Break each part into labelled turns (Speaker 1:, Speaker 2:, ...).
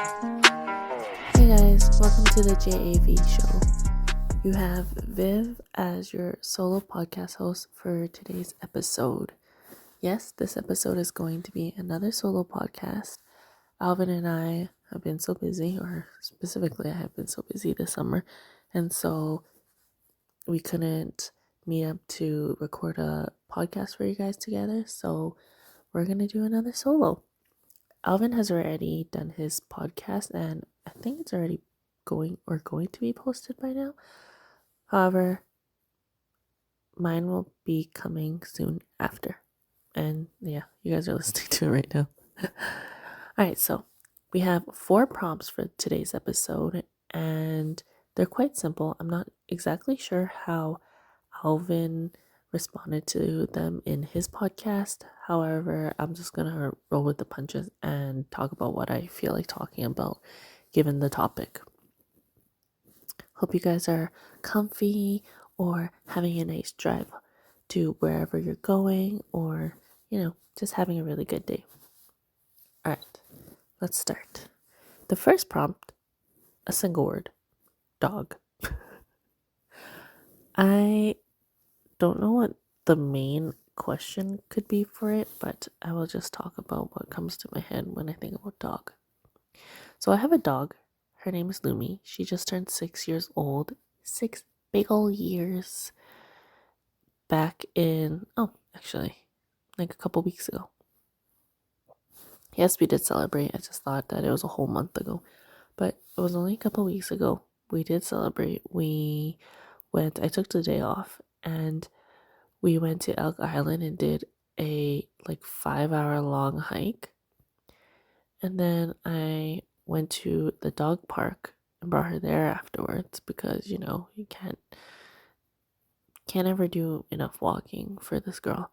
Speaker 1: Hey guys, welcome to the JAV Show. You have Viv as your solo podcast host for today's episode. Yes, this episode is going to be another solo podcast. Alvin and I have been so busy, or specifically I have been so busy this summer, and so we couldn't meet up to record a podcast for you guys together, so we're going to do another solo. Alvin has already done his podcast, and I think it's already going to be posted by now. However, mine will be coming soon after. And yeah, you guys are listening to it right now. Alright, so we have 4 prompts for today's episode, and they're quite simple. I'm not exactly sure how Alvin responded to them in his podcast. However, I'm just gonna roll with the punches and talk about what I feel like talking about given the topic. Hope you guys are comfy or having a nice drive to wherever you're going, or just having a really good day. All right, let's start. The first prompt, a single word: dog. I don't know what the main question could be for it, but I will just talk about what comes to my head when I think about dog. So I have a dog. Her name is Lumi. She just turned 6 years old. 6 big old years. Back in, actually, like a couple weeks ago. Yes, we did celebrate. I just thought that it was a whole month ago. But it was only a couple weeks ago. We did celebrate. I took the day off, and we went to Elk Island and did a 5-hour long hike. And then I went to the dog park and brought her there afterwards because, you can't ever do enough walking for this girl.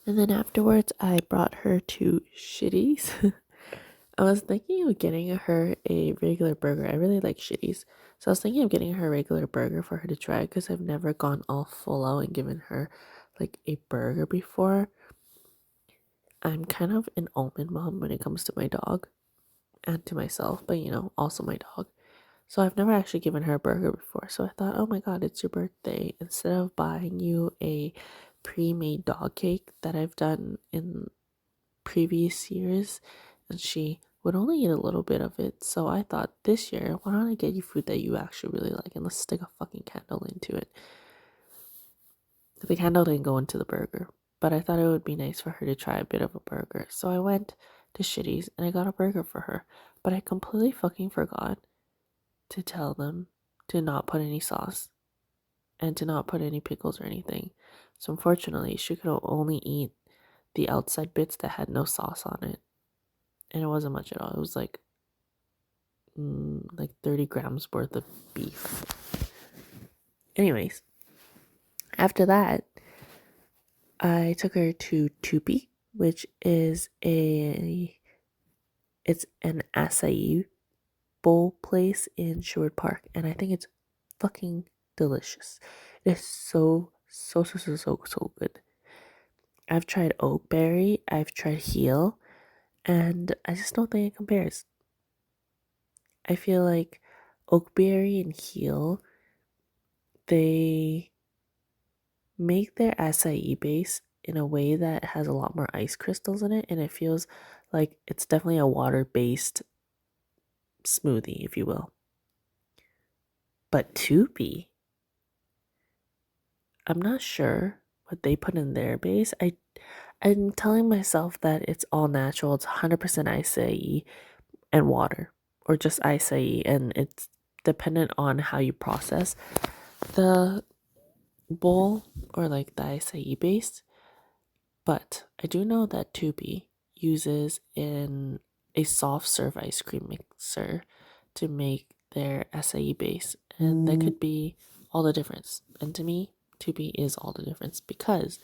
Speaker 1: And then afterwards, I brought her to Shitty's. I was thinking of getting her a regular burger. I really like Shitty's. So I was thinking of getting her a regular burger for her to try because I've never gone all full out and given her a burger before. I'm kind of an almond mom when it comes to my dog and to myself, but also my dog. So I've never actually given her a burger before. So I thought, oh my god, it's your birthday. Instead of buying you a pre-made dog cake that I've done in previous years, and she would only eat a little bit of it. So I thought, this year, why don't I get you food that you actually really like, and let's stick a fucking candle into it. The candle didn't go into the burger, but I thought it would be nice for her to try a bit of a burger. So I went to Shitty's and I got a burger for her, but I completely fucking forgot to tell them to not put any sauce and to not put any pickles or anything. So unfortunately, she could only eat the outside bits that had no sauce on it. And it wasn't much at all. It was like 30 grams worth of beef. Anyways, after that, I took her to Tupi, which is it's an acai bowl place in Sherwood Park, and I think it's fucking delicious. It is so good. I've tried oakberry, I've tried heel, and I just don't think it compares. I feel like oakberry and heel, they make their acai base in a way that has a lot more ice crystals in it, and it feels like it's definitely a water-based smoothie, if you will. But Tupi, I'm not sure what they put in their base. I'm telling myself that it's all natural. It's 100% acai and water, or just acai, and it's dependent on how you process the bowl or the acai base. But I do know that Tupi uses in a soft serve ice cream mixer to make their acai base, and that could be all the difference. And to me, Tupi is all the difference because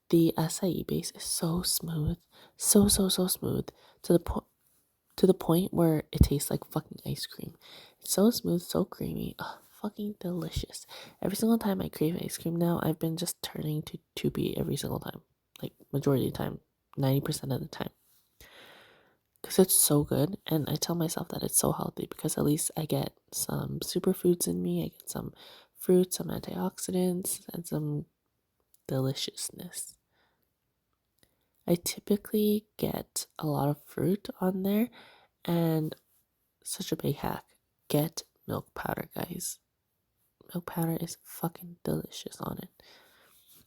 Speaker 1: the acai base is so smooth, so smooth to the point where it tastes like fucking ice cream. It's so smooth, so creamy, fucking delicious. Every single time I crave ice cream now, I've been just turning to Tupi every single time, majority of the time, 90% of the time. because it's so good. And I tell myself that it's so healthy because at least I get some superfoods in me. I get some fruits, some antioxidants, and some deliciousness. I typically get a lot of fruit on there, and such a big hack, get milk powder, guys. Milk powder is fucking delicious on it.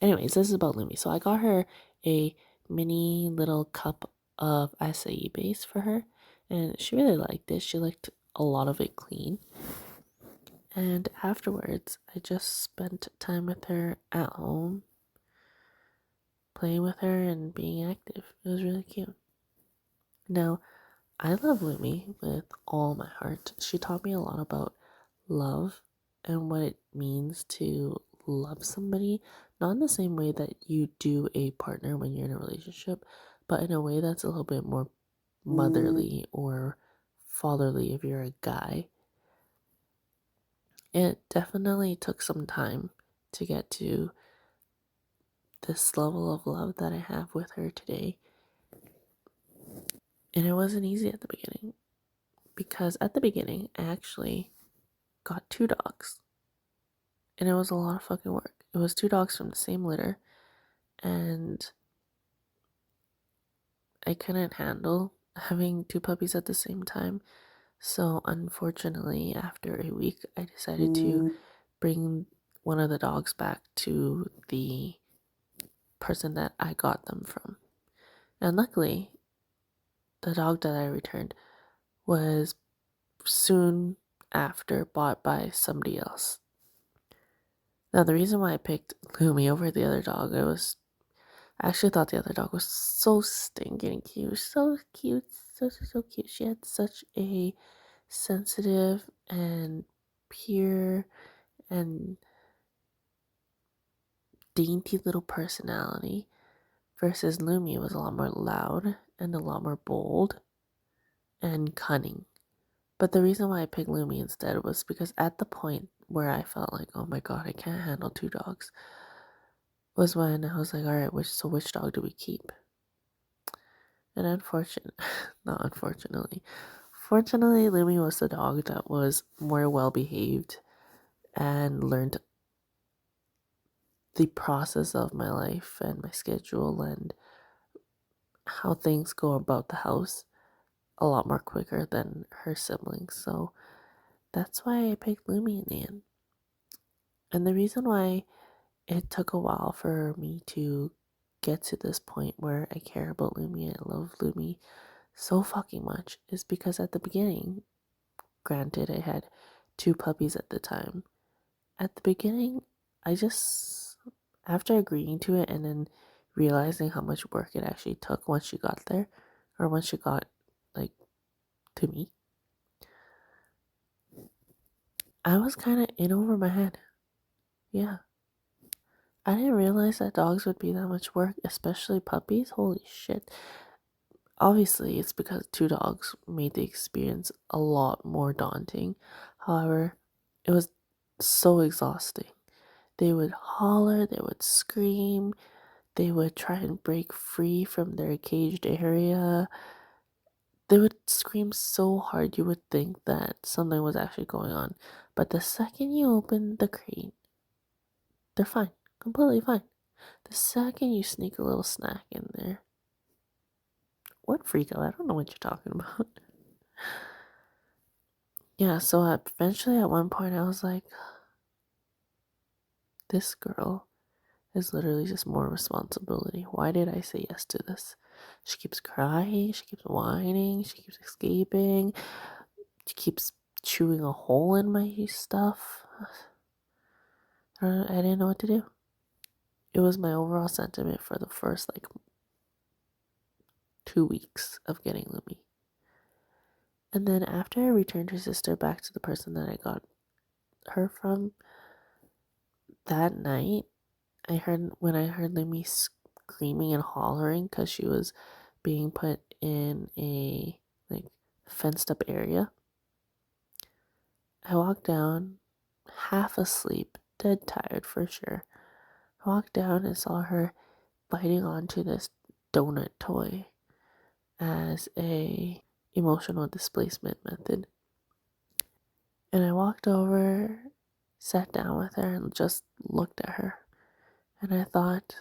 Speaker 1: Anyways, this is about Lumi. So I got her a mini little cup of acai base for her, and she really liked it. She liked a lot of it clean. And afterwards, I just spent time with her at home, playing with her and being active. It was really cute. Now, I love Lumi with all my heart. She taught me a lot about love and what it means to love somebody, not in the same way that you do a partner when you're in a relationship, but in a way that's a little bit more motherly or fatherly if you're a guy. It definitely took some time to get to this level of love that I have with her today. And it wasn't easy at the beginning, because at the beginning I actually got 2 dogs. And it was a lot of fucking work. It was 2 dogs from the same litter, and I couldn't handle having 2 puppies at the same time. So unfortunately, after a week, I decided to bring one of the dogs back to the person that I got them from. And luckily, the dog that I returned was soon after bought by somebody else. Now, the reason why I picked Lumi over the other dog, I actually thought the other dog was so stinking cute. So cute. So cute. She had such a sensitive and pure and dainty little personality, versus Lumi was a lot more loud and a lot more bold and cunning. But the reason why I picked Lumi instead was because at the point where I felt like, oh my god, I can't handle 2 dogs, was when I was like, alright, which dog do we keep? And fortunately, Lumi was the dog that was more well behaved and learned the process of my life and my schedule and how things go about the house a lot more quicker than her siblings. So that's why I picked Lumi in the end. And the reason why it took a while for me to get to this point where I care about Lumi, I love Lumi so fucking much, is because at the beginning, granted, I had 2 puppies at the time. At the beginning, after agreeing to it and then realizing how much work it actually took once she got there, or once she got, like, to me, I was kind of in over my head. Yeah. I didn't realize that dogs would be that much work, especially puppies. Holy shit. Obviously, it's because 2 dogs made the experience a lot more daunting. However, it was so exhausting. They would holler, they would scream, they would try and break free from their caged area. They would scream so hard you would think that something was actually going on. But the second you open the crate, they're fine, completely fine. The second you sneak a little snack in there, what freak out? I don't know what you're talking about. Yeah, so eventually at one point I was like, this girl is literally just more responsibility. Why did I say yes to this? She keeps crying, she keeps whining, she keeps escaping, she keeps chewing a hole in my stuff. I didn't know what to do. It was my overall sentiment for the first 2 weeks of getting Lumi. And then after I returned her sister back to the person that I got her from, that night, when I heard Lumi screaming and hollering because she was being put in a fenced up area, I walked down, half asleep, dead tired for sure. I walked down and saw her biting onto this donut toy as a emotional displacement method. And I walked over, sat down with her, and just looked at her. And I thought,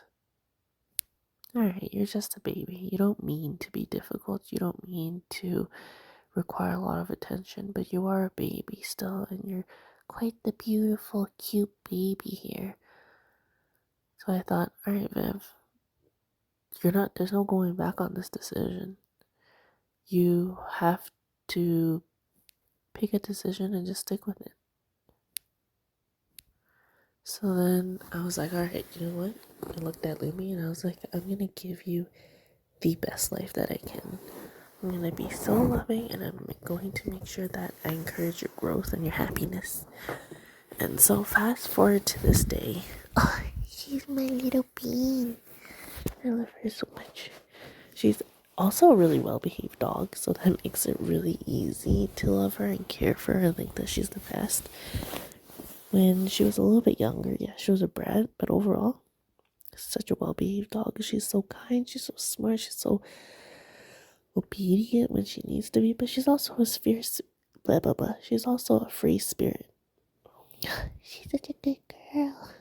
Speaker 1: all right, you're just a baby. You don't mean to be difficult. You don't mean to require a lot of attention, but you are a baby still, and you're quite the beautiful, cute baby here. So I thought, all right, Viv, there's no going back on this decision. You have to pick a decision and just stick with it. So then I was like, all right, you know what? I looked at Lumi and I was like, I'm going to give you the best life that I can. I'm going to be so loving, and I'm going to make sure that I encourage your growth and your happiness. And so fast forward to this day. Oh, she's my little bean. I love her so much. She's also a really well-behaved dog, so that makes it really easy to love her and care for her and think that she's the best. When she was a little bit younger, yeah, she was a brat, but overall, such a well-behaved dog. She's so kind, she's so smart, she's so obedient when she needs to be, but she's also a fierce, blah, blah, blah. She's also a free spirit. She's such a good girl.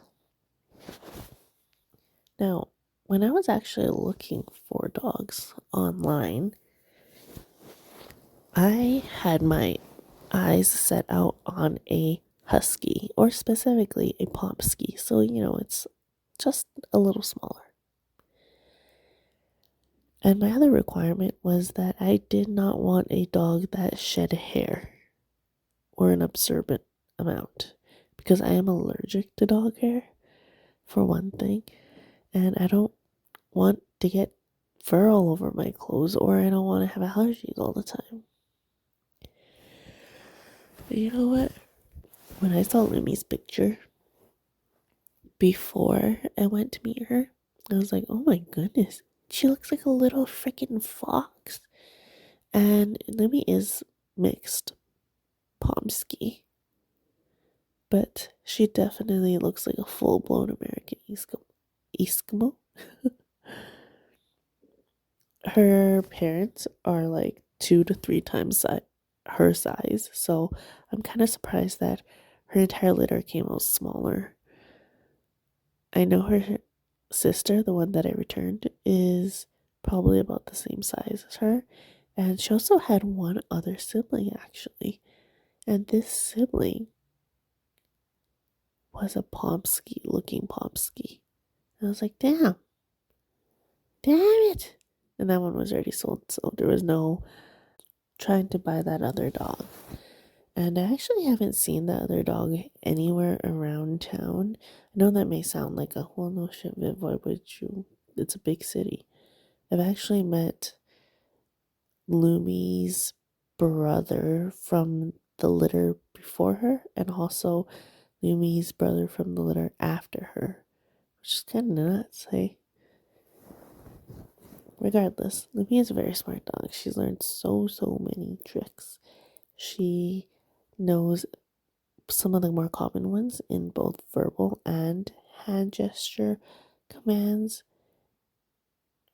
Speaker 1: Now, when I was actually looking for dogs online, I had my eyes set out on a husky, or specifically a pomsky. So, it's just a little smaller. And my other requirement was that I did not want a dog that shed hair, or an absorbent amount, because I am allergic to dog hair, for one thing, and I don't want to get fur all over my clothes, or I don't want to have allergies all the time. But you know what? When I saw Lumi's picture before I went to meet her, I was like, oh my goodness, she looks like a little freaking fox. And Lumi is mixed pomsky, but she definitely looks like a full-blown American Eskimo. Her parents are like 2 to 3 times her size, so I'm kind of surprised that her entire litter came out smaller. I know her sister, the one that I returned, is probably about the same size as her, and she also had one other sibling actually, and this sibling was a Pomsky looking Pomsky. And I was like, damn it. And that one was already sold, so there was no trying to buy that other dog. And I actually haven't seen that other dog anywhere around town. I know that may sound like a, well, no shit, Viv, why would you? It's a big city. I've actually met Lumi's brother from the litter before her, and also Lumi's brother from the litter after her, which is kind of nuts, hey? Regardless, Lumi is a very smart dog. She's learned so many tricks. She knows some of the more common ones in both verbal and hand gesture commands,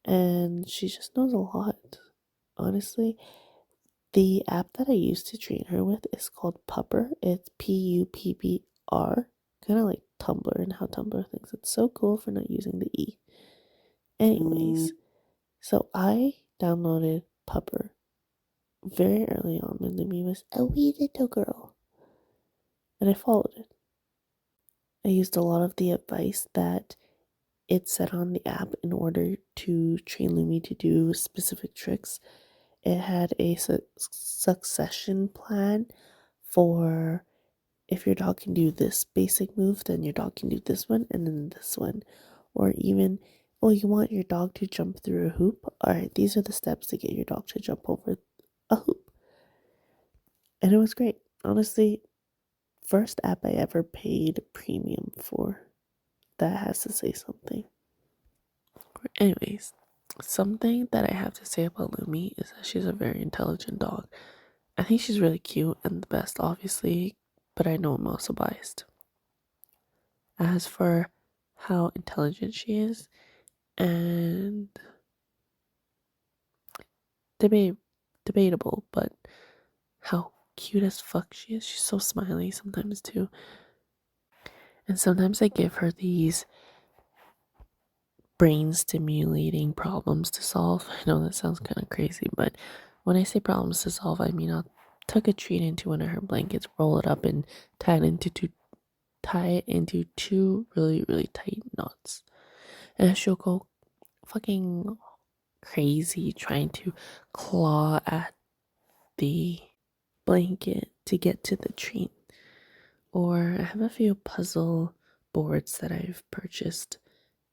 Speaker 1: and she just knows a lot. Honestly, the app that I used to train her with is called Pupper. It's Puppr, kind of like Tumblr and how Tumblr thinks it's so cool for not using the E. Anyways, so I downloaded Pupper very early on when Lumi was a wee little girl, and I followed it. I used a lot of the advice that it said on the app in order to train Lumi to do specific tricks. It had a succession plan for if your dog can do this basic move, then your dog can do this one and then this one. Or even, oh, you want your dog to jump through a hoop? All right, these are the steps to get your dog to jump over a hoop. And it was great. Honestly, first app I ever paid premium for. That has to say something. Anyways, something that I have to say about Lumi is that she's a very intelligent dog. I think she's really cute and the best, obviously, but I know I'm also biased. As for how intelligent she is and debatable, but how cute as fuck she is. She's so smiley sometimes too. And sometimes I give her these brain stimulating problems to solve. I know that sounds kind of crazy, but when I say problems to solve, I mean I'll tuck a treat into one of her blankets, roll it up, and tie it into two really, really tight knots. And she'll go fucking crazy trying to claw at the blanket to get to the treat. Or I have a few puzzle boards that I've purchased,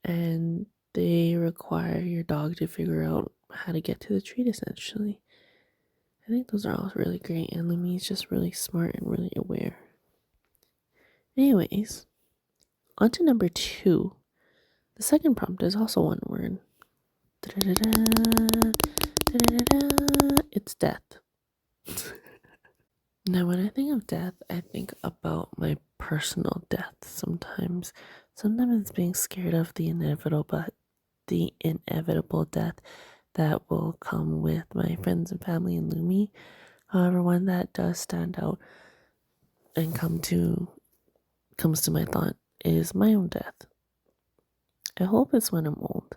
Speaker 1: and they require your dog to figure out how to get to the treat essentially. I think those are all really great, and Lumi's just really smart and really aware. Anyways, on to number 2. The second prompt is also one word. It's death. Now, when I think of death, I think about my personal death sometimes. Sometimes it's being scared of the inevitable death that will come with my friends and family and Lumi. However, one that does stand out and comes to my thought is my own death. I hope it's when I'm old.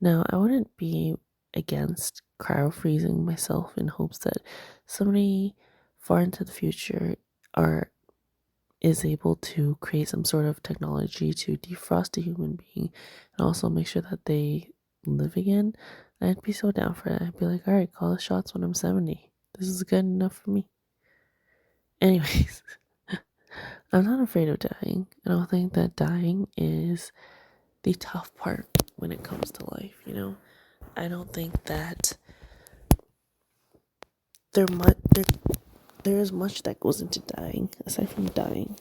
Speaker 1: Now, I wouldn't be against cryo freezing myself in hopes that somebody far into the future is able to create some sort of technology to defrost a human being and also make sure that they live again. I'd be so down for that. I'd be like, all right, call the shots when I'm 70. This is good enough for me. Anyways, I'm not afraid of dying. I don't think that dying is the tough part when it comes to life, you know? I don't think that there is much that goes into dying aside from dying.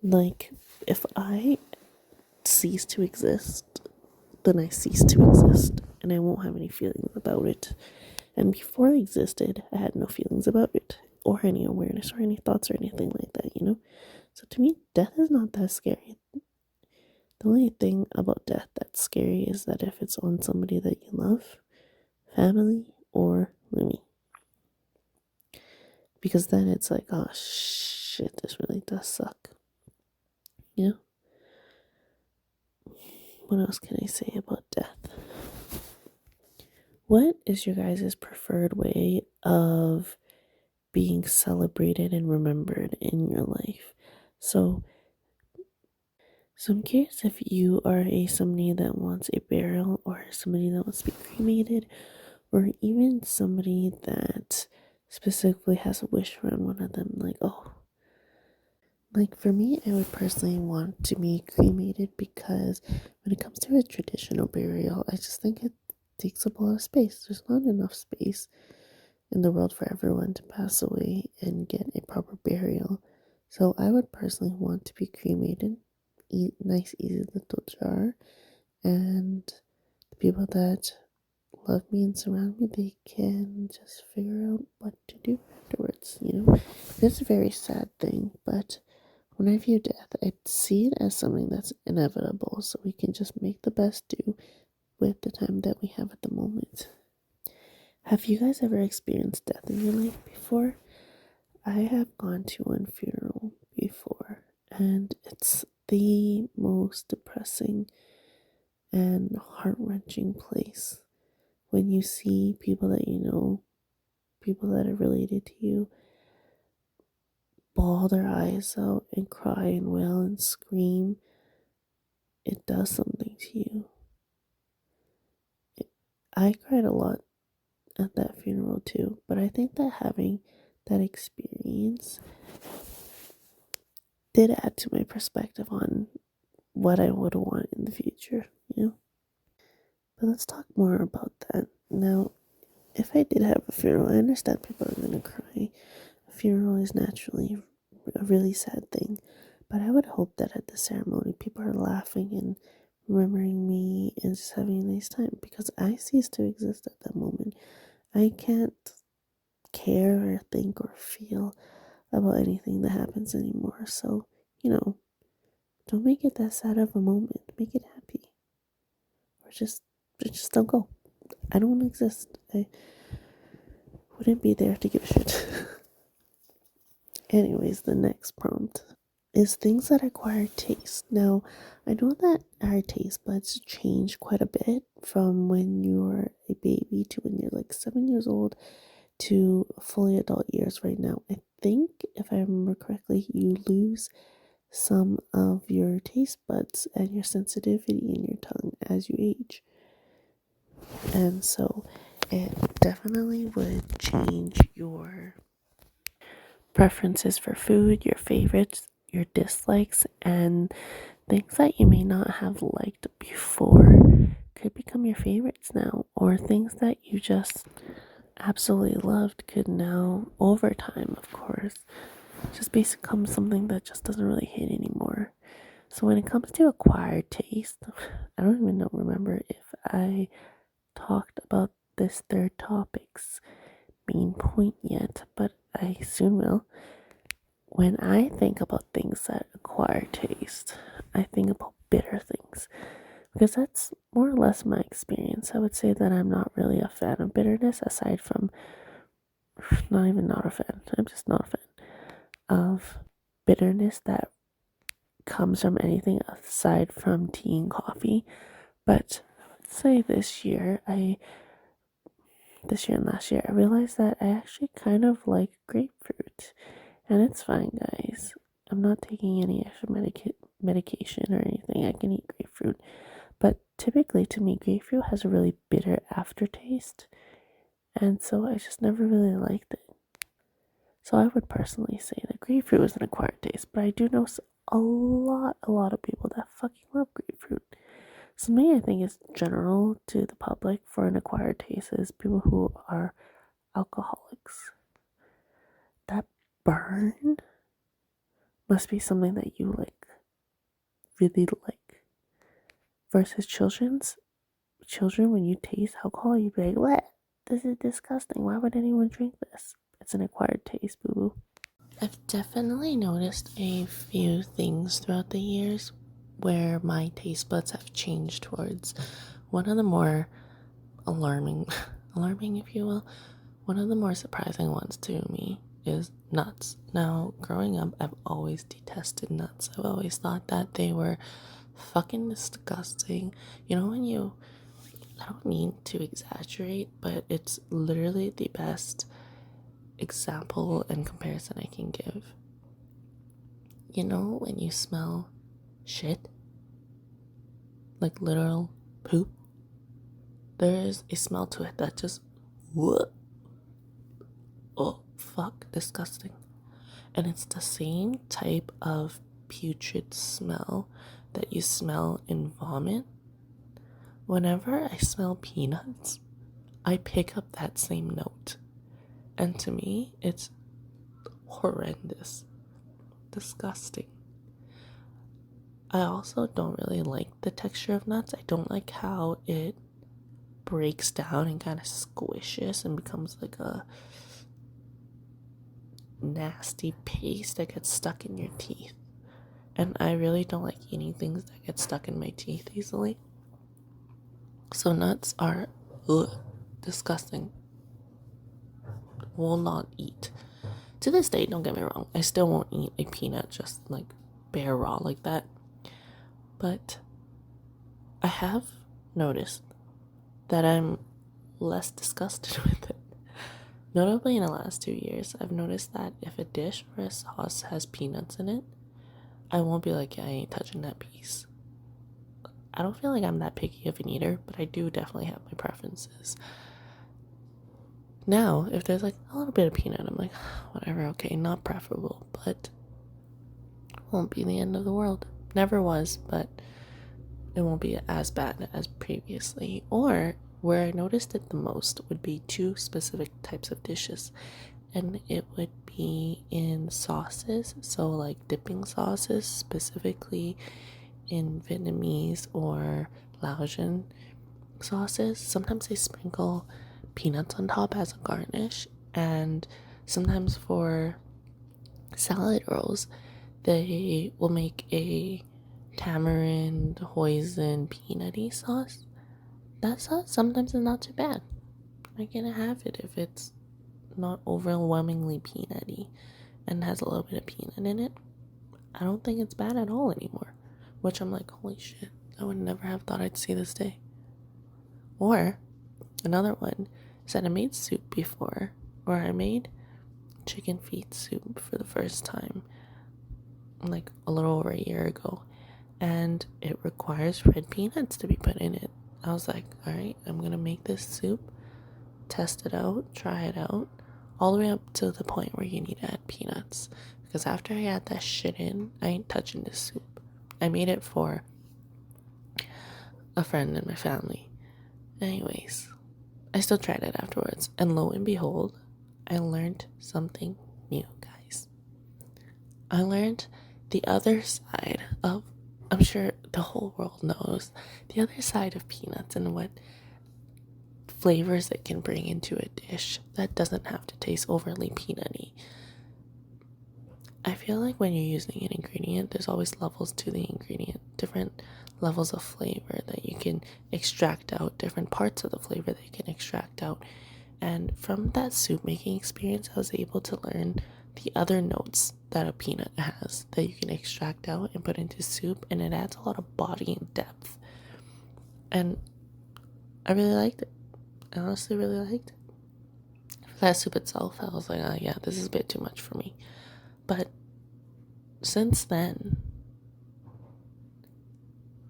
Speaker 1: Like, if I cease to exist, then I cease to exist, and I won't have any feelings about it. And before I existed, I had no feelings about it, or any awareness, or any thoughts, or anything like that, you know? So to me, death is not that scary. The only thing about death that's scary is that if it's on somebody that you love, family, or Lumi. Because then it's like, oh shit, this really does suck. You know? What else can I say about death? What is your guys' preferred way of being celebrated and remembered in your life? So I'm curious if you are somebody that wants a burial, or somebody that wants to be cremated, or even somebody that specifically has a wish for one of them. Like for me, I would personally want to be cremated because when it comes to a traditional burial, I just think it takes up a lot of space. There's not enough space in the world for everyone to pass away and get a proper burial. So I would personally want to be cremated, nice, easy little jar, and the people that love me and surround me, they can just figure out what to do afterwards, you know? It's a very sad thing, but when I view death, I see it as something that's inevitable, so we can just make the best do with the time that we have at the moment. Have you guys ever experienced death in your life before? I have gone to one funeral before, and it's the most depressing and heart-wrenching place when you see people that you know, people that are related to you, bawl their eyes out and cry and wail and scream. It does something to you. I cried a lot at that funeral too, but I think that having that experience did add to my perspective on what I would want in the future, you know? But let's talk more about that. Now, if I did have a funeral, I understand people are going to cry. A funeral is naturally a really sad thing, but I would hope that at the ceremony people are laughing and remembering me and just having a nice time, because I cease to exist at that moment. I can't care or think or feel about anything that happens anymore. So, you know, don't make it that sad of a moment. Make it happy. Or just don't go. I don't exist. wouldn't be there to give a shit. Anyways, the next prompt is things that acquire taste. Now, I know that our taste buds change quite a bit from when you're a baby to when you're like 7 years old to fully adult years right now. I think, if I remember correctly, you lose some of your taste buds and your sensitivity in your tongue as you age. And so it definitely would change your preferences for food, your favorites, your dislikes, and things that you may not have liked before could become your favorites now, or things that you just absolutely loved could now, over time, of course, just become something that just doesn't really hit anymore. So when it comes to acquired taste, I don't even remember if I talked about this third topic's main point yet, but I soon will. When I think about things that acquire taste, I think about bitter things, because that's more or less my experience. I would say that I'm not really a fan of bitterness, aside from not a fan. I'm just not a fan of bitterness that comes from anything aside from tea and coffee. But I would say this year and last year, I realized that I actually kind of like grapefruit. And it's fine, guys. I'm not taking any extra medication or anything. I can eat grapefruit. But typically, to me, grapefruit has a really bitter aftertaste. And so I just never really liked it. So I would personally say that grapefruit is an acquired taste. But I do know a lot of people that fucking love grapefruit. Something I think is general to the public for an acquired taste is people who are alcoholics. That burn must be something that you really like. Versus children, when you taste alcohol, you'd be like, what? This is disgusting. Why would anyone drink this? It's an acquired taste, boo boo. I've definitely noticed a few things throughout the years where my taste buds have changed towards. One of the more alarming, if you will, one of the more surprising ones to me is nuts. Now, growing up, I've always detested nuts. I've always thought that they were fucking disgusting. You know, I don't mean to exaggerate, but it's literally the best example and comparison I can give. You know, when you smell shit, like literal poop, there is a smell to it that just, what? Oh, fuck, disgusting. And it's the same type of putrid smell that you smell in vomit. Whenever I smell peanuts, I pick up that same note. And to me, it's horrendous. Disgusting. I also don't really like the texture of nuts. I don't like how it breaks down and kind of squishes and becomes like a nasty paste that gets stuck in your teeth. And I really don't like eating things that get stuck in my teeth easily. So nuts are disgusting. Will not eat. To this day, don't get me wrong, I still won't eat a peanut just like bare raw like that. But I have noticed that I'm less disgusted with it. Notably, in the last 2 years, I've noticed that if a dish or a sauce has peanuts in it, I won't be like, yeah, I ain't touching that piece. I don't feel like I'm that picky of an eater, but I do definitely have my preferences. Now, if there's like a little bit of peanut, I'm like, whatever, okay, not preferable, but won't be the end of the world. Never was, but it won't be as bad as previously. Or where I noticed it the most would be two specific types of dishes, and it would be in sauces. So like dipping sauces, specifically in Vietnamese or Laotian sauces. Sometimes they sprinkle peanuts on top as a garnish, and sometimes for salad rolls they will make a tamarind hoisin peanutty sauce. That sauce sometimes is not too bad. I can have it if it's not overwhelmingly peanutty and has a little bit of peanut in it, I don't think it's bad at all anymore. Which I'm like, holy shit, I would never have thought I'd see this day. Or another one is that I made soup before, or I made chicken feet soup for the first time like a little over a year ago, and it requires red peanuts to be put in it. I was like, all right, I'm gonna make this soup, test it out, try it out, all the way up to the point where you need to add peanuts, because after I add that shit in, I ain't touching this soup. I made it for a friend in my family. Anyways, I still tried it afterwards, and lo and behold, I learned something new, guys. I learned the other side of, I'm sure the whole world knows, the other side of peanuts and what flavors it can bring into a dish that doesn't have to taste overly peanutty. I feel like when you're using an ingredient, there's always levels to the ingredient, different levels of flavor that you can extract out, different parts of the flavor that you can extract out. And from that soup making experience, I was able to learn the other notes that a peanut has that you can extract out and put into soup, and it adds a lot of body and depth. And I really liked it. I honestly really liked it. For that soup itself, I was like, oh yeah, this is a bit too much for me. But since then,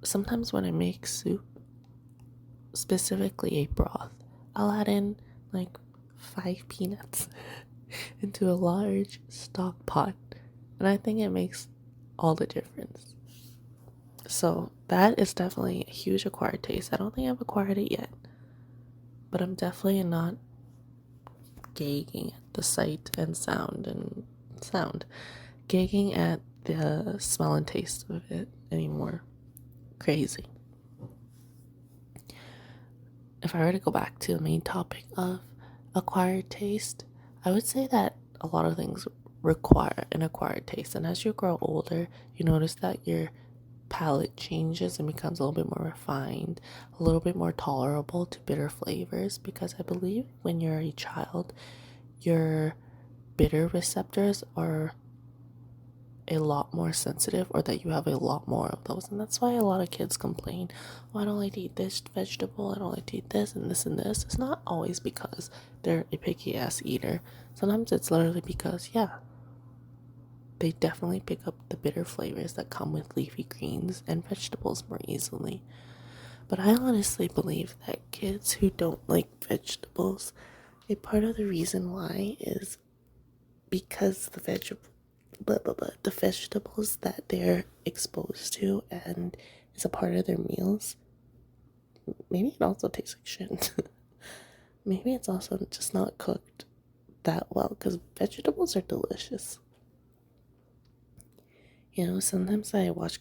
Speaker 1: sometimes when I make soup, specifically a broth, I'll add in like 5 peanuts into a large stock pot, and I think it makes all the difference. So that is definitely a huge acquired taste. I don't think I've acquired it yet, but I'm definitely not gagging at the sight and sound, gagging at the smell and taste of it anymore. Crazy. If I were to go back to the main topic of acquired taste, I would say that a lot of things require an acquired taste, and as you grow older, you notice that your palate changes and becomes a little bit more refined, a little bit more tolerable to bitter flavors, because I believe when you're a child, your bitter receptors are a lot more sensitive, or that you have a lot more of those. And that's why a lot of kids complain, oh, I don't like to eat this vegetable, I don't like to eat this and this and this. It's not always because they're a picky ass eater. Sometimes it's literally because, yeah, they definitely pick up the bitter flavors that come with leafy greens and vegetables more easily. But I honestly believe that kids who don't like vegetables, a part of the reason why is because the vegetables that they're exposed to and is a part of their meals, maybe it also tastes like shit. Maybe it's also just not cooked that well, because vegetables are delicious. You know, sometimes I watch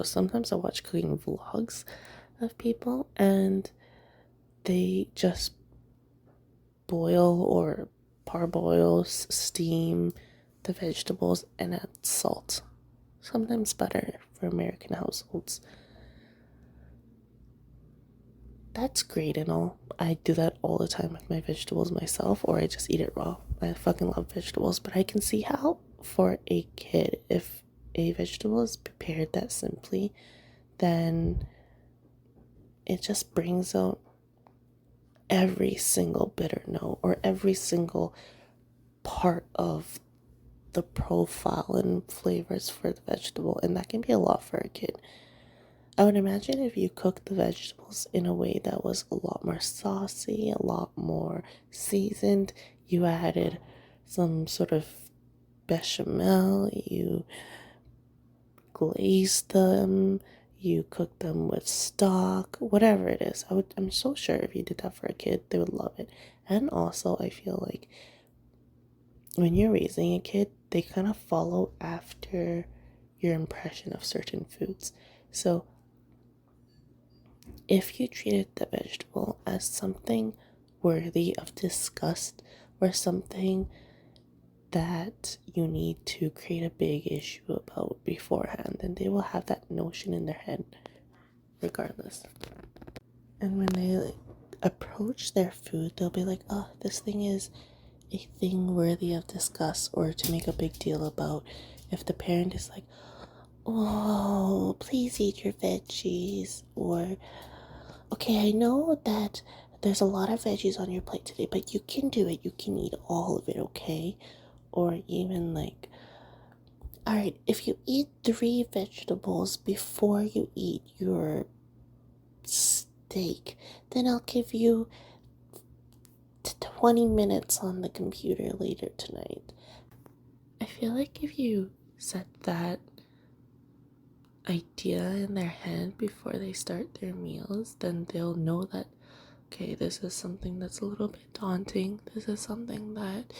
Speaker 1: sometimes I watch cooking vlogs of people, and they just boil or parboil, steam the vegetables and add salt, sometimes butter for American households. That's great and all. I do that all the time with my vegetables myself, or I just eat it raw. I fucking love vegetables, but I can see how for a kid, if a vegetable is prepared that simply, then it just brings out every single bitter note or every single part of the profile and flavors for the vegetable, and that can be a lot for a kid. I would imagine if you cooked the vegetables in a way that was a lot more saucy, a lot more seasoned, you added some sort of bechamel, you glazed them, you cooked them with stock, whatever it is. I'm so sure if you did that for a kid, they would love it. And also, I feel like when you're raising a kid, they kind of follow after your impression of certain foods. So if you treated the vegetable as something worthy of disgust or something that you need to create a big issue about beforehand, then they will have that notion in their head regardless. And when they approach their food, they'll be like, oh, this thing is a thing worthy of discuss or to make a big deal about. If the parent is like, oh, please eat your veggies, or okay, I know that there's a lot of veggies on your plate today, but you can do it. You can eat all of it, okay? Or even like, all right, if you eat 3 vegetables before you eat your steak, then I'll give you 20 minutes on the computer later tonight. I feel like if you set that idea in their head before they start their meals, then they'll know that, okay, this is something that's a little bit daunting. This is something that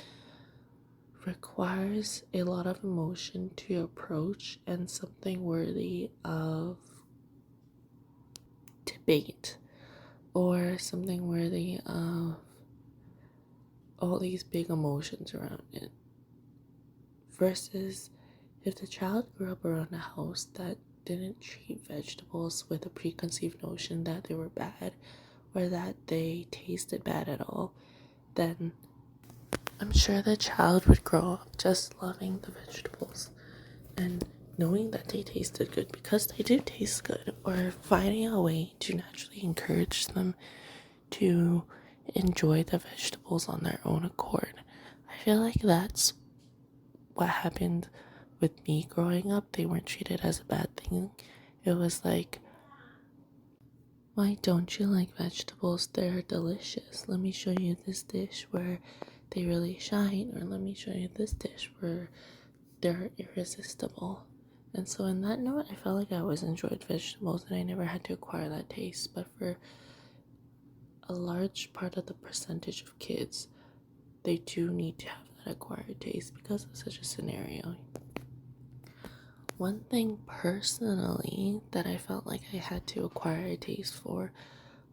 Speaker 1: requires a lot of emotion to approach and something worthy of debate or something worthy of all these big emotions around it. Versus if the child grew up around a house that didn't treat vegetables with a preconceived notion that they were bad or that they tasted bad at all, then I'm sure the child would grow up just loving the vegetables and knowing that they tasted good because they do taste good, or finding a way to naturally encourage them to enjoy the vegetables on their own accord. I feel like that's what happened with me growing up. They weren't treated as a bad thing. It was like, why don't you like vegetables? They're delicious. Let me show you this dish where they really shine, or let me show you this dish where they're irresistible. And so in that note, I felt like I always enjoyed vegetables and I never had to acquire that taste. But for a large part of the percentage of kids, they do need to have that acquired taste because of such a scenario. One thing personally that I felt like I had to acquire a taste for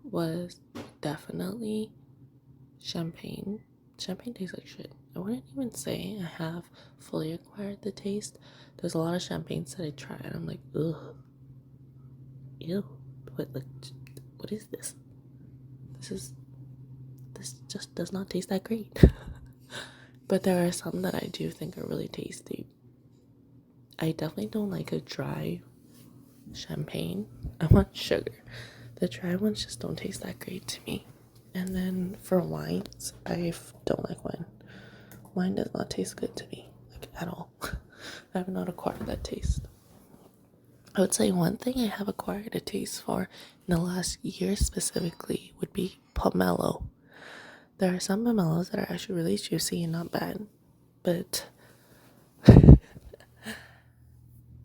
Speaker 1: was definitely champagne. Champagne tastes like shit. I wouldn't even say I have fully acquired the taste. There's a lot of champagnes that I try and I'm like, ugh, ew, what is this? This just does not taste that great. But there are some that I do think are really tasty. I definitely don't like a dry champagne. I want sugar. The dry ones just don't taste that great to me. And then for wines, I don't like wine. Wine does not taste good to me, like at all. I have not acquired that taste. I would say one thing I have acquired a taste for in the last year specifically would be pomelo. There are some pomelos that are actually really juicy and not bad, but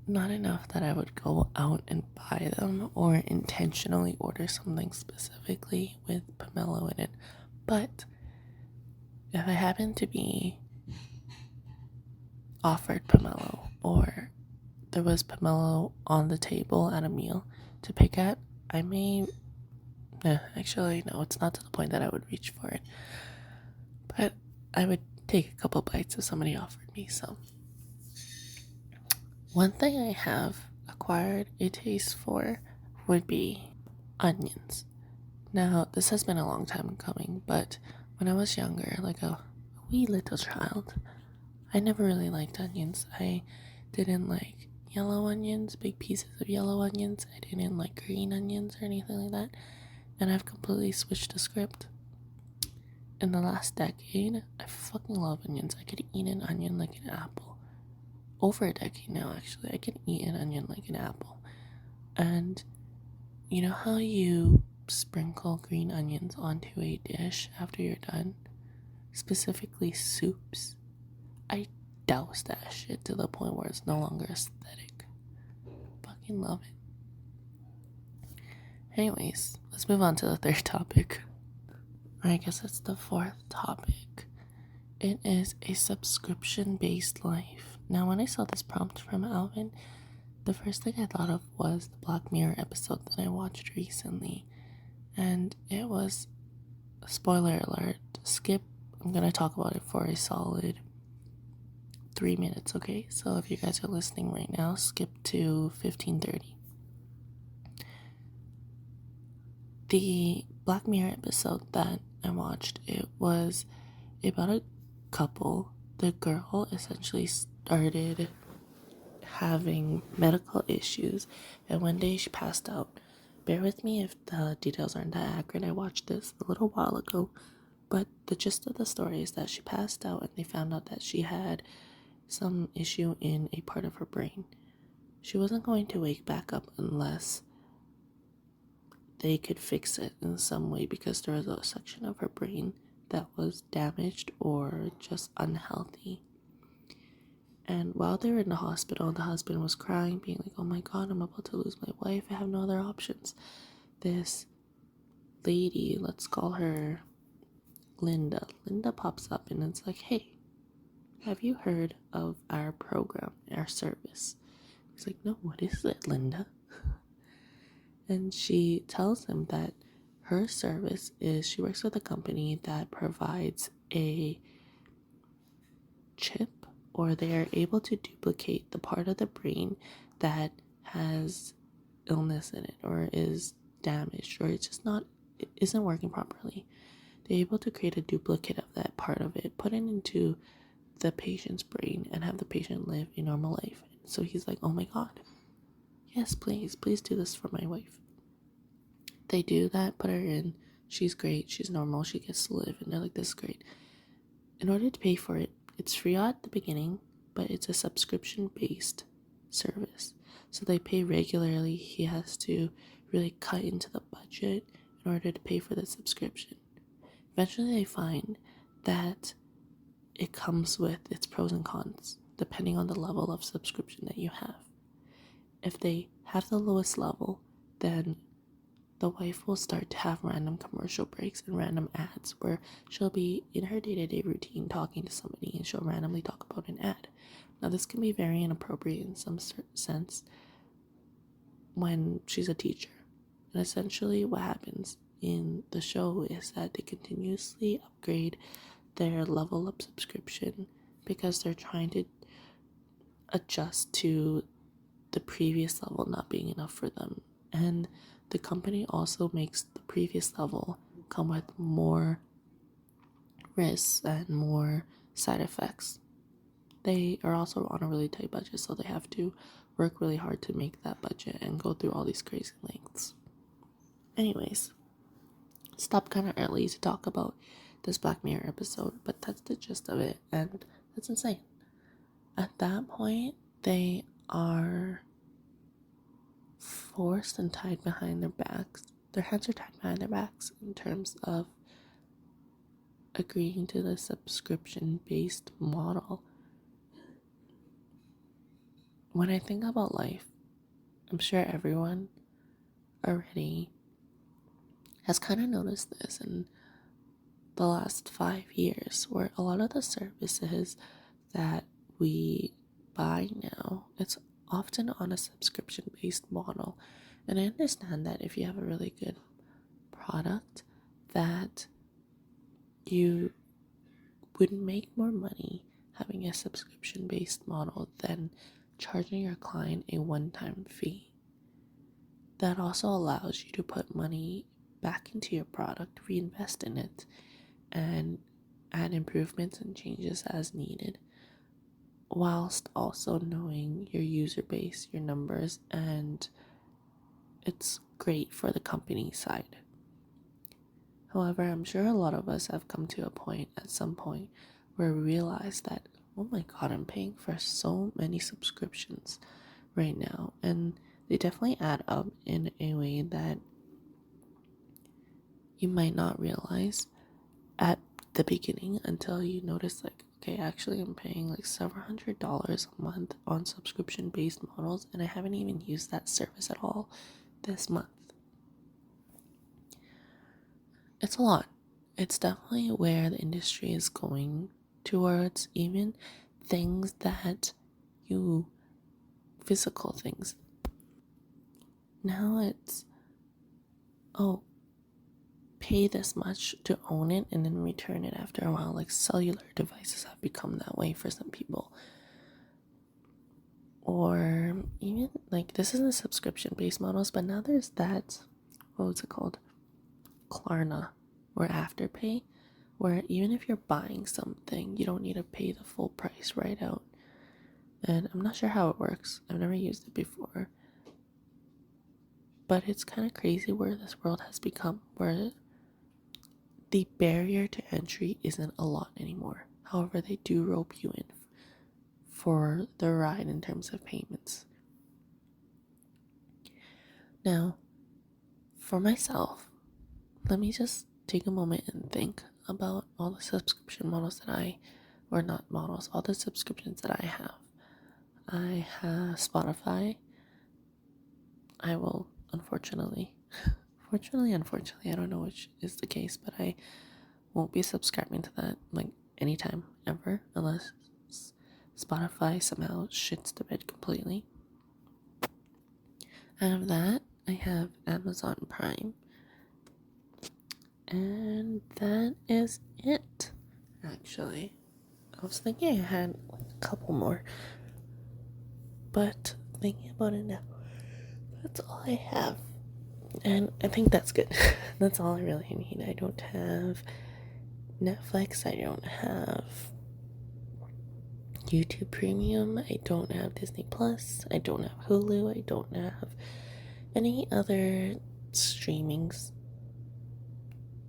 Speaker 1: not enough that I would go out and buy them or intentionally order something specifically with pomelo in it. But if I happen to be offered pomelo or there was pomelo on the table at a meal to pick at, I may... Actually, no, it's not to the point that I would reach for it. But I would take a couple bites if somebody offered me some. One thing I have acquired a taste for would be onions. Now, this has been a long time coming, but when I was younger, like a wee little child, I never really liked onions. I didn't like yellow onions, big pieces of yellow onions. I didn't like green onions or anything like that. And I've completely switched the script. In the last decade, I fucking love onions. I could eat an onion like an apple. Over a decade now, actually, I can eat an onion like an apple. And you know how you sprinkle green onions onto a dish after you're done? Specifically soups. I douse that shit to the point where it's no longer aesthetic. Fucking love it. Anyways, let's move on to the third topic. Or I guess it's the fourth topic. It is a subscription-based life. Now, when I saw this prompt from Alvin, the first thing I thought of was the Black Mirror episode that I watched recently. And it was, spoiler alert, skip, I'm going to talk about it for a solid 3 minutes, okay? So if you guys are listening right now, skip to 15:30. The Black Mirror episode that I watched, it was about a couple. The girl essentially started having medical issues, and one day she passed out. Bear with me if the details aren't that accurate. I watched this a little while ago, but the gist of the story is that she passed out and they found out that she had some issue in a part of her brain. She wasn't going to wake back up unless they could fix it in some way, because there was a section of her brain that was damaged or just unhealthy. And while they were in the hospital, the husband was crying, being like, oh my god, I'm about to lose my wife. I have no other options. This lady, let's call her Linda. Linda pops up and it's like, hey, have you heard of our program, our service? He's like, no, what is it, Linda? And she tells him that her service is, she works with a company that provides a chip, or they are able to duplicate the part of the brain that has illness in it or is damaged, or it's just not, it isn't working properly. They're able to create a duplicate of that part of it, put it into the patient's brain, and have the patient live a normal life. So he's like, oh my god, yes, please do this for my wife. They do that, put her in, she's great, she's normal, she gets to live, and they're like, this is great. In order to pay for it, it's free at the beginning, but it's a subscription-based service. So they pay regularly. He has to really cut into the budget in order to pay for the subscription. Eventually they find that it comes with its pros and cons, depending on the level of subscription that you have. If they have the lowest level, then the wife will start to have random commercial breaks and random ads where she'll be in her day-to-day routine talking to somebody and she'll randomly talk about an ad. Now, this can be very inappropriate in some sense when she's a teacher. And essentially what happens in the show is that they continuously upgrade their level up subscription because they're trying to adjust to the previous level not being enough for them. And the company also makes the previous level come with more risks and more side effects. They are also on a really tight budget, so they have to work really hard to make that budget and go through all these crazy lengths. Anyways, stopped kind of early to talk about this Black Mirror episode, but that's the gist of it, and that's insane. At that point, they are forced and tied behind their backs. Their hands are tied behind their backs in terms of agreeing to the subscription-based model. When I think about life, I'm sure everyone already has kind of noticed this in the last 5 years, where a lot of the services that we buy now, it's often on a subscription-based model. And I understand that if you have a really good product, that you would make more money having a subscription-based model than charging your client a one-time fee. That also allows you to put money back into your product, reinvest in it, and add improvements and changes as needed, whilst also knowing your user base, your numbers, and it's great for the company side. However, I'm sure a lot of us have come to a point at some point where we realize that, oh my god, I'm paying for so many subscriptions right now, and they definitely add up in a way that you might not realize at the beginning until you notice, like, okay, actually I'm paying like several $100s a month on subscription-based models, and I haven't even used that service at all this month. It's a lot. It's definitely where the industry is going towards, even things that you, physical things. Now it's, oh, pay this much to own it and then return it after a while. Like cellular devices have become that way for some people. Or even like, this isn't subscription based models, but now there's that, what was it called? Klarna or Afterpay, where even if you're buying something, you don't need to pay the full price right out. And I'm not sure how it works. I've never used it before. But it's kind of crazy where this world has become, where the barrier to entry isn't a lot anymore. However, they do rope you in for the ride in terms of payments. Now, for myself, let me just take a moment and think about all the subscription models all the subscriptions that I have. I have Spotify. I will, unfortunately, unfortunately, I don't know which is the case, but I won't be subscribing to that like anytime ever unless Spotify somehow shits the bed completely. Out of that, I have Amazon Prime. And that is it, actually. I was thinking I had a couple more, but thinking about it now, that's all I have. And I think that's good. That's all I really need. I don't have Netflix. I don't have YouTube Premium. I don't have Disney Plus. I don't have Hulu. I don't have any other streaming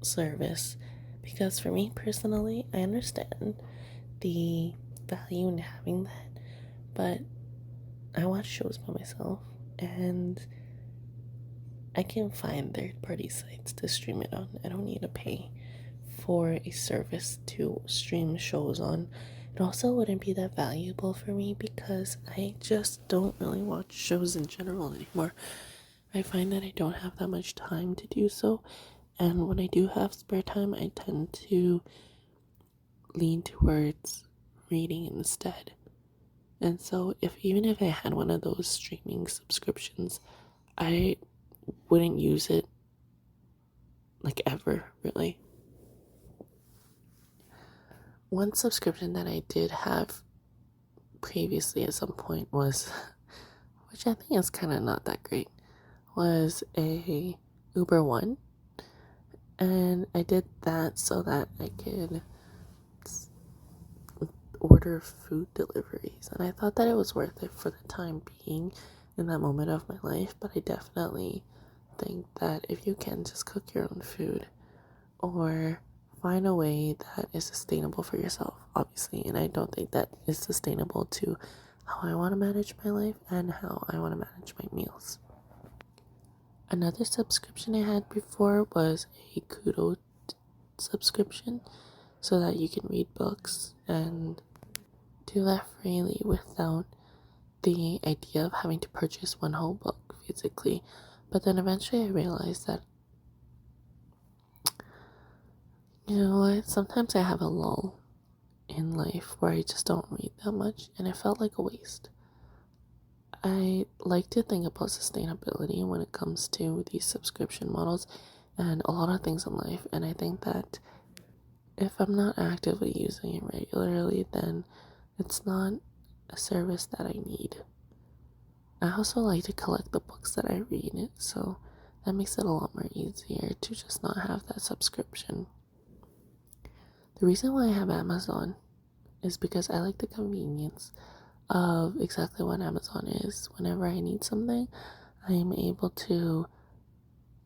Speaker 1: service. Because for me personally, I understand the value in having that, but I watch shows by myself, and I can find third-party sites to stream it on. I don't need to pay for a service to stream shows on. It also wouldn't be that valuable for me because I just don't really watch shows in general anymore. I find that I don't have that much time to do so, and when I do have spare time, I tend to lean towards reading instead. And so even if I had one of those streaming subscriptions, I wouldn't use it like ever, really. One subscription that I did have previously at some point was, which I think is kind of not that great, was a Uber One. And I did that so that I could order food deliveries, and I thought that it was worth it for the time being in that moment of my life. But I definitely think that if you can just cook your own food or find a way that is sustainable for yourself, obviously, and I don't think that is sustainable to how I want to manage my life and how I want to manage my meals. Another subscription I had before was a Kudo subscription, so that you can read books and do that freely without the idea of having to purchase one whole book physically. But then eventually I realized that, you know what, sometimes I have a lull in life where I just don't read that much, and it felt like a waste. I like to think about sustainability when it comes to these subscription models and a lot of things in life, and I think that if I'm not actively using it regularly, then it's not a service that I need. I also like to collect the books that I read, so that makes it a lot more easier to just not have that subscription. The reason why I have Amazon is because I like the convenience of exactly what Amazon is. Whenever I need something, I am able to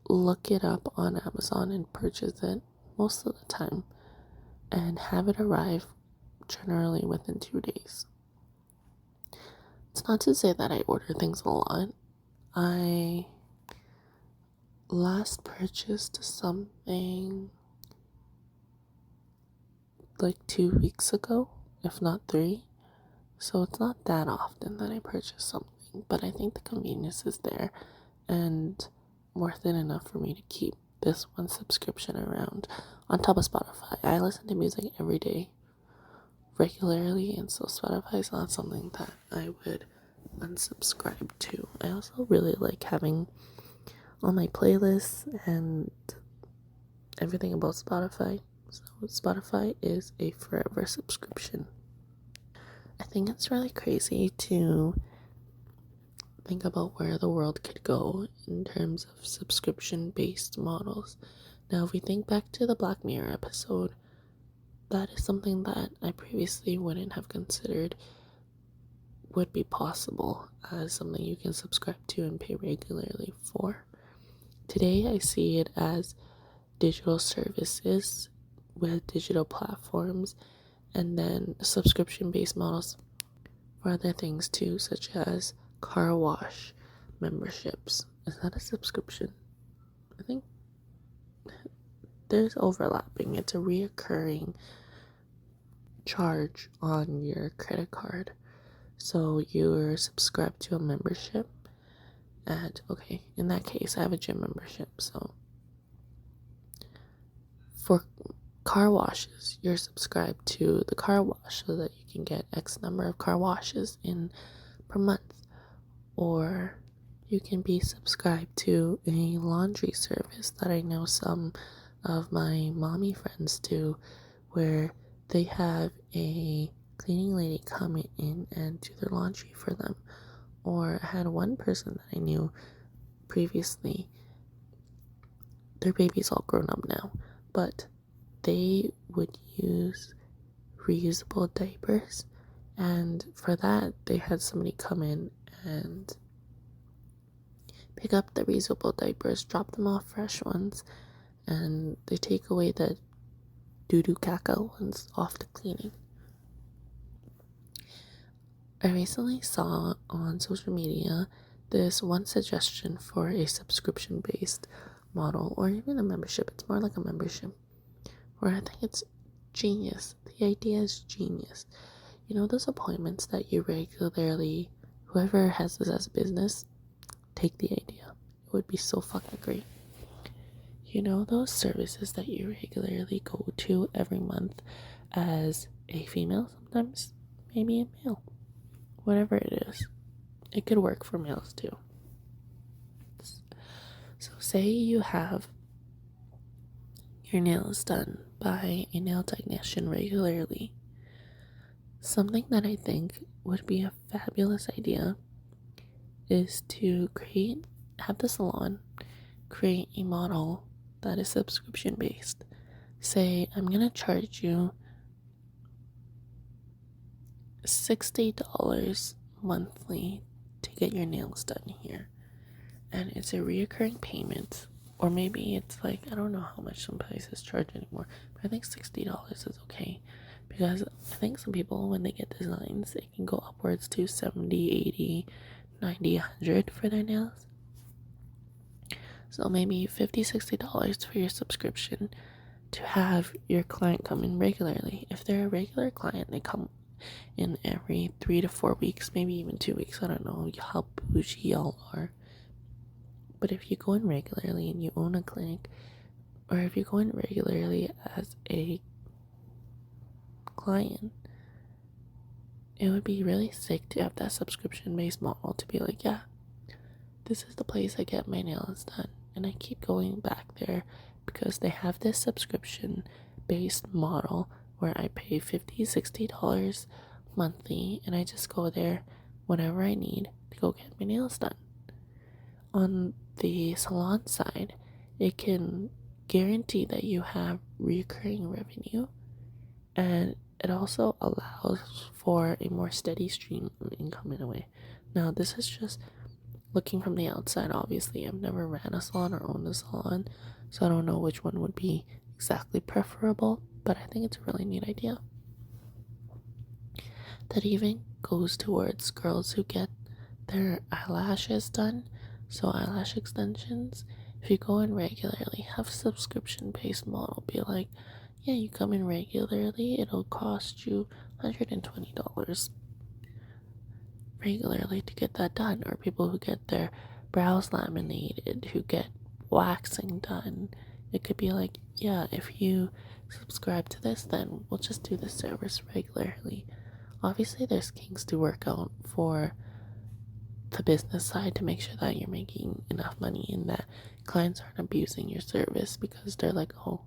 Speaker 1: look it up on Amazon and purchase it most of the time and have it arrive generally within 2 days. It's not to say that I order things a lot. I last purchased something like 2 weeks ago, if not 3. So it's not that often that I purchase something, but I think the convenience is there and worth it enough for me to keep this one subscription around. On top of Spotify, I listen to music every day regularly, and so Spotify is not something that I would unsubscribe to. I also really like having all my playlists and everything about Spotify. So Spotify is a forever subscription. I think it's really crazy to think about where the world could go in terms of subscription-based models. Now, if we think back to the Black Mirror episode, that is something that I previously wouldn't have considered would be possible as something you can subscribe to and pay regularly for. Today, I see it as digital services with digital platforms, and then subscription-based models for other things too, such as car wash memberships. Is that a subscription? I think there's overlapping. It's a reoccurring charge on your credit card. So you're subscribed to a membership, and okay, in that case, I have a gym membership. So for car washes, you're subscribed to the car wash so that you can get X number of car washes in per month. Or you can be subscribed to a laundry service that I know some of my mommy friends do, where they have a cleaning lady come in and do their laundry for them. Or I had one person that I knew previously, their baby's all grown up now, but they would use reusable diapers, and for that they had somebody come in and pick up the reusable diapers, drop them off fresh ones, and they take away the doo-doo caca ones off the cleaning. I recently saw on social media this one suggestion for a subscription-based model, or even a membership. It's more like a membership, where I think it's genius. The idea is genius. You know, those appointments that you regularly, whoever has this as a business, take the idea. It would be so fucking great. You know, those services that you regularly go to every month as a female, sometimes maybe a male, whatever it is. It could work for males too. So say you have your nails done by a nail technician regularly. Something that I think would be a fabulous idea is to have the salon create a model that is subscription based. Say, I'm gonna charge you $60 monthly to get your nails done here, and it's a reoccurring payment. Or maybe it's like, I don't know how much some places charge anymore, but I think $60 is okay, because I think some people, when they get designs, they can go upwards to $70, $80, $90, $100 for their nails. So maybe $50, $60 for your subscription to have your client come in regularly. If they're a regular client, they come in every 3 to 4 weeks, maybe even 2 weeks. I don't know how bougie y'all are. But if you go in regularly and you own a clinic, or if you go in regularly as a client, it would be really sick to have that subscription-based model to be like, yeah, this is the place I get my nails done, and I keep going back there because they have this subscription-based model where I pay $50, $60 monthly, and I just go there whenever I need to go get my nails done. On the salon side, it can guarantee that you have recurring revenue, and it also allows for a more steady stream of income in a way. Now, this is just looking from the outside. Obviously, I've never ran a salon or owned a salon, so I don't know which one would be exactly preferable, but I think it's a really neat idea. That even goes towards girls who get their eyelashes done. So eyelash extensions, if you go in regularly, have a subscription-based model. Be like, yeah, you come in regularly, it'll cost you $120 regularly to get that done. Or people who get their brows laminated, who get waxing done. It could be like, yeah, if you subscribe to this, then we'll just do this service regularly. Obviously, there's kinks to work out for the business side to make sure that you're making enough money and that clients aren't abusing your service because they're like, oh,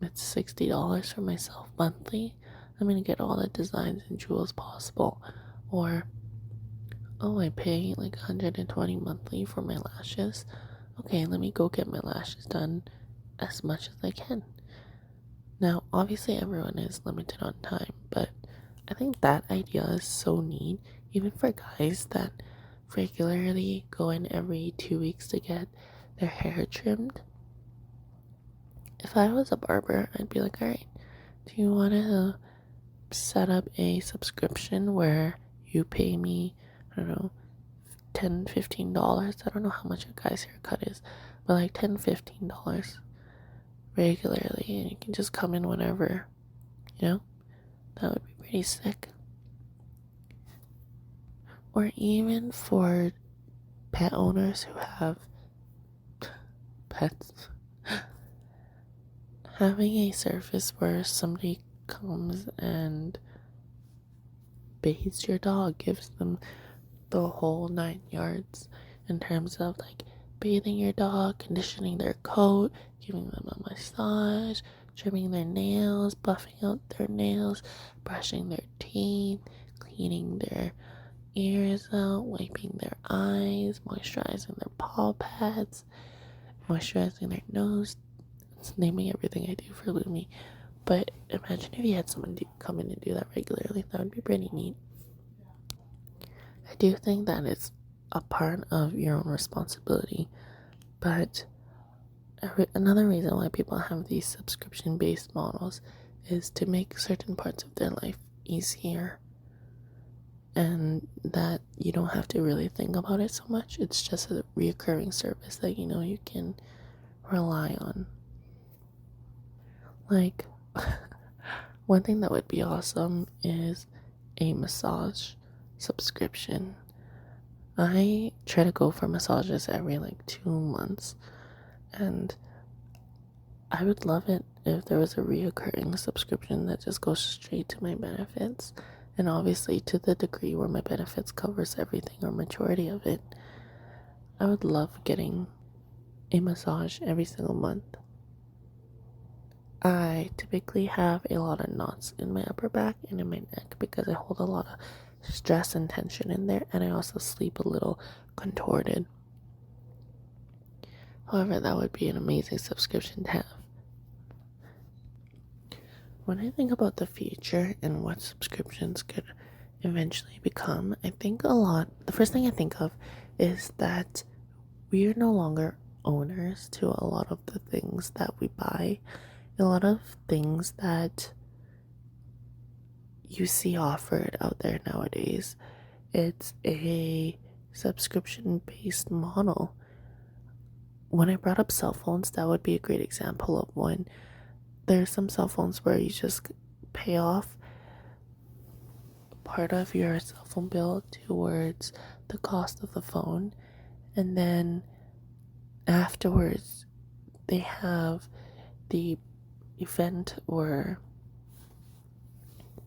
Speaker 1: it's $60 for myself monthly. I'm gonna get all the designs and jewels possible. Or oh, I pay like 120 monthly for my lashes. Okay, let me go get my lashes done as much as I can. Now, obviously, everyone is limited on time, but I think that idea is so neat, even for guys that regularly go in every 2 weeks to get their hair trimmed. If I was a barber, I'd be like, alright, do you want to set up a subscription where you pay me, I don't know, $10-15? I don't know how much a guy's haircut is, but like $10-15 regularly, and you can just come in whenever, you know? That would be pretty sick. Or even for pet owners who have pets, having a service where somebody comes and bathes your dog, gives them the whole 9 yards in terms of like bathing your dog, conditioning their coat, giving them a massage, trimming their nails, buffing out their nails, brushing their teeth, cleaning their ears out, wiping their eyes, moisturizing their paw pads, moisturizing their nose. It's naming everything I do for Lumi. But imagine if you had someone come in and do that regularly. That would be pretty neat. I do think that it's a part of your own responsibility, but another reason why people have these subscription-based models is to make certain parts of their life easier, and that you don't have to really think about it so much. It's just a reoccurring service that you can rely on. Like, one thing that would be awesome is a massage subscription. I try to go for massages every 2 months, and I would love it if there was a reoccurring subscription that just goes straight to my benefits, and obviously to the degree where my benefits covers everything or majority of it. I would love getting a massage every single month. I typically have a lot of knots in my upper back and in my neck because I hold a lot of stress and tension in there, and I also sleep a little contorted. However, that would be an amazing subscription to have. When I think about the future and what subscriptions could eventually become, the first thing I think of is that we are no longer owners to a lot of the things that we buy. A lot of things that you see offered out there nowadays, it's a subscription-based model. When I brought up cell phones, that would be a great example of one. There's some cell phones where you just pay off part of your cell phone bill towards the cost of the phone, and then afterwards they have the event or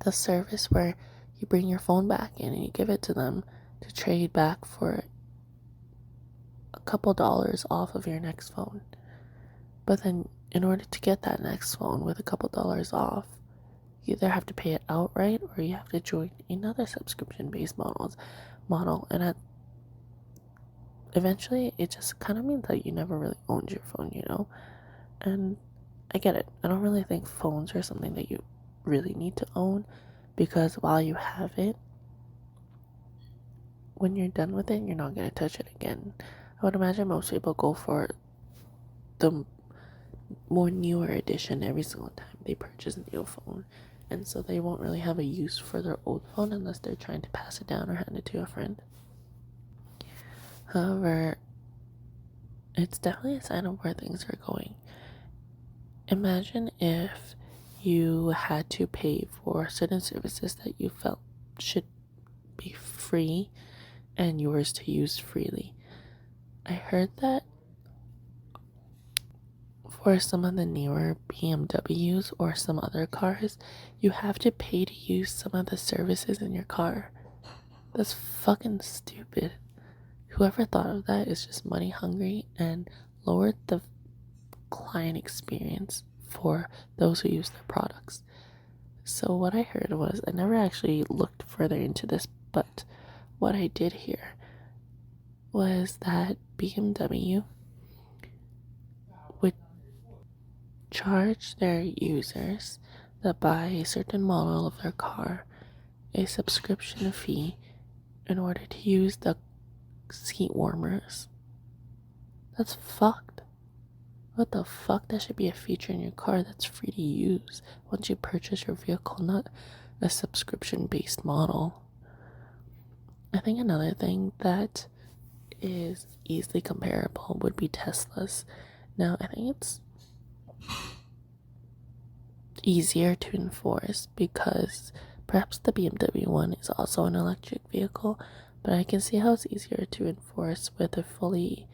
Speaker 1: the service where you bring your phone back in and you give it to them to trade back for a couple dollars off of your next phone. But then in order to get that next phone with a couple dollars off, you either have to pay it outright or you have to join another subscription-based model, and eventually it just kind of means that you never really owned your phone, and I get it. I don't really think phones are something that you really need to own, because while you have it, when you're done with it, you're not going to touch it again. I would imagine most people go for the more newer edition every single time they purchase a new phone, and so they won't really have a use for their old phone unless they're trying to pass it down or hand it to a friend. However, it's definitely a sign of where things are going. Imagine if you had to pay for certain services that you felt should be free and yours to use freely. I heard that for some of the newer BMWs or some other cars, you have to pay to use some of the services in your car. That's fucking stupid. Whoever thought of that is just money hungry and lowered the client experience for those who use their products. So what I heard was, I never actually looked further into this, but what I did hear was that BMW would charge their users that buy a certain model of their car a subscription fee in order to use the seat warmers. That's fucked. What the fuck? That should be a feature in your car that's free to use once you purchase your vehicle, not a subscription-based model. I think another thing that is easily comparable would be Teslas. Now, I think it's easier to enforce because perhaps the BMW one is also an electric vehicle, but I can see how it's easier to enforce with a fully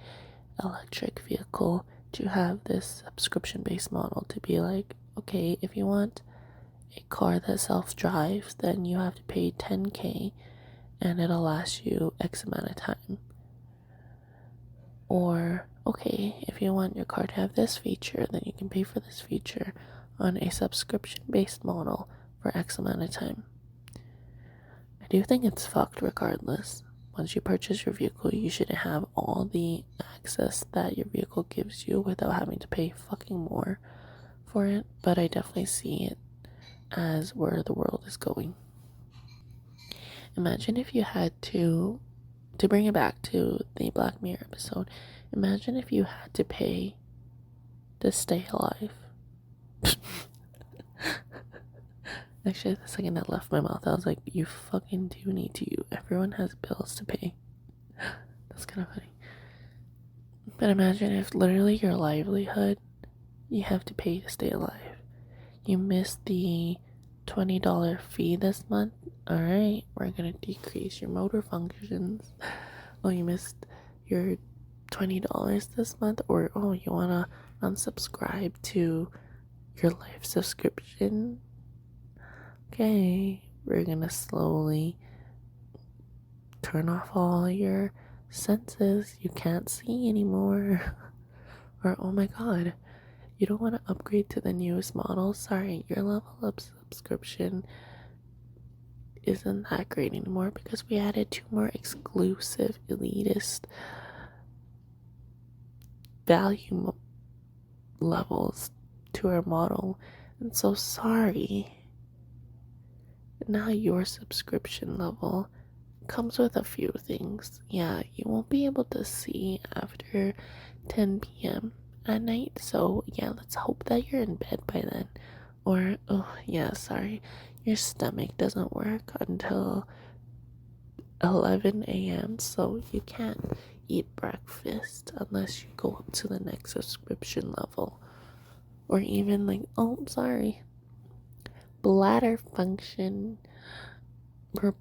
Speaker 1: electric vehicle to have this subscription-based model to be like, okay, if you want a car that self-drives, then you have to pay $10,000 and it'll last you X amount of time. Or, okay, if you want your car to have this feature, then you can pay for this feature on a subscription-based model for X amount of time. I do think it's fucked regardless. Once you purchase your vehicle, you should have all the access that your vehicle gives you without having to pay fucking more for it. But I definitely see it as where the world is going. Imagine if you had to bring it back to the Black Mirror episode, imagine if you had to pay to stay alive. Actually, the second that left my mouth, I was like, you fucking do need to. Everyone has bills to pay. That's kind of funny. But imagine if literally your livelihood, you have to pay to stay alive. You missed the $20 fee this month. Alright, we're gonna decrease your motor functions. Oh, you missed your $20 this month? Or, oh, you wanna unsubscribe to your life subscription? Okay, we're gonna slowly turn off all your senses. You can't see anymore. Or, oh my god, you don't want to upgrade to the newest model? Sorry, your level of subscription isn't that great anymore because we added 2 more exclusive elitist value levels to our model. And so sorry. Now your subscription level comes with a few things. Yeah, you won't be able to see after 10 p.m. at night. So yeah, let's hope that you're in bed by then. Or, oh yeah, sorry, your stomach doesn't work until 11 a.m. So you can't eat breakfast unless you go up to the next subscription level. Or even like, oh, sorry, bladder function or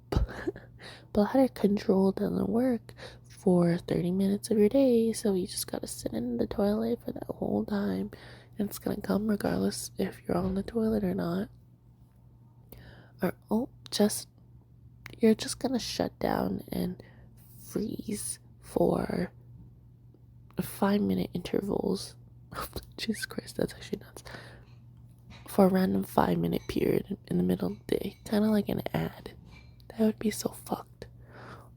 Speaker 1: bladder control doesn't work for 30 minutes of your day, so you just gotta sit in the toilet for that whole time, and it's gonna come regardless if you're on the toilet or not. Or, oh, you're just gonna shut down and freeze for 5-minute intervals. Jesus Christ, that's actually nuts. For a random 5-minute period in the middle of the day, kind of like an ad. That would be so fucked.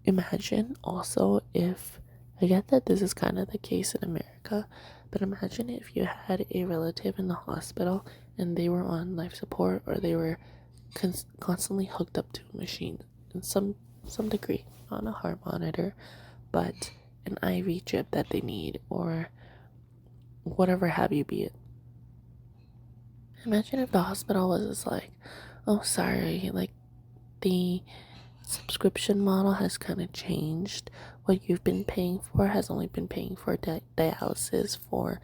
Speaker 1: Imagine also if, I get that this is kind of the case in America, but imagine if you had a relative in the hospital and they were on life support, or they were constantly hooked up to a machine in some degree, not a heart monitor, but an IV drip that they need, or whatever have you be it. Imagine if the hospital was just like, oh, sorry, like, the subscription model has kind of changed. What you've been paying for has only been paying for dialysis for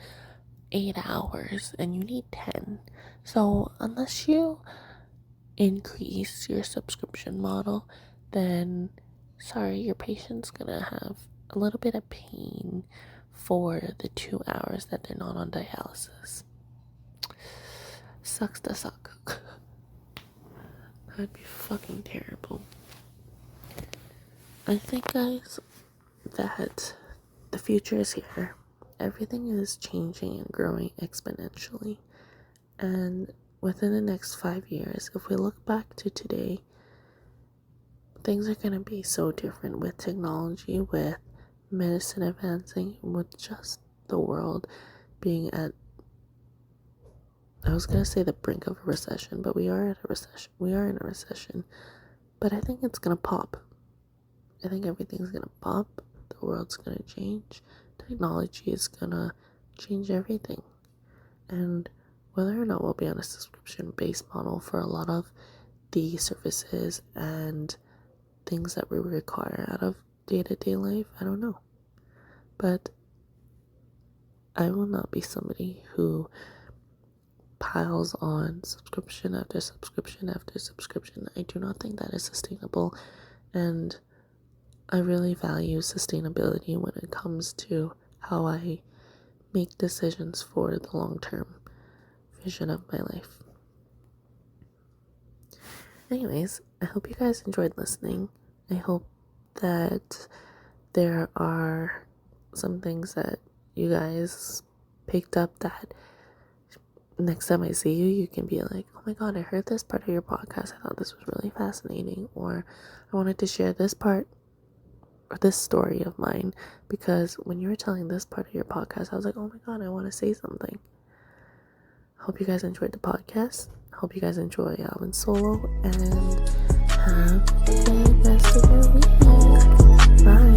Speaker 1: 8 hours, and you need 10. So unless you increase your subscription model, then sorry, your patient's gonna have a little bit of pain for the 2 hours that they're not on dialysis. Sucks to suck. That'd be fucking terrible. I think, guys, that the future is here. Everything is changing and growing exponentially. And within the next 5 years, if we look back to today, things are going to be so different with technology, with medicine advancing, with just the world being at, I was going to say the brink of a recession, but we are at a recession. We are in a recession. But I think it's going to pop. I think everything's going to pop. The world's going to change. Technology is going to change everything. And whether or not we'll be on a subscription-based model for a lot of the services and things that we require out of day-to-day life, I don't know. But I will not be somebody who piles on subscription after subscription after subscription. I do not think that is sustainable, and I really value sustainability when it comes to how I make decisions for the long-term vision of my life. Anyways, I hope you guys enjoyed listening. I hope that there are some things that you guys picked up that next time I see you, you can be like, oh my god, I heard this part of your podcast. I thought this was really fascinating. Or I wanted to share this part or this story of mine, because when you were telling this part of your podcast, I was like, oh my god, I want to say something. Hope you guys enjoyed the podcast. Hope you guys enjoy Alvin Solo, and have a good rest of your week. Bye.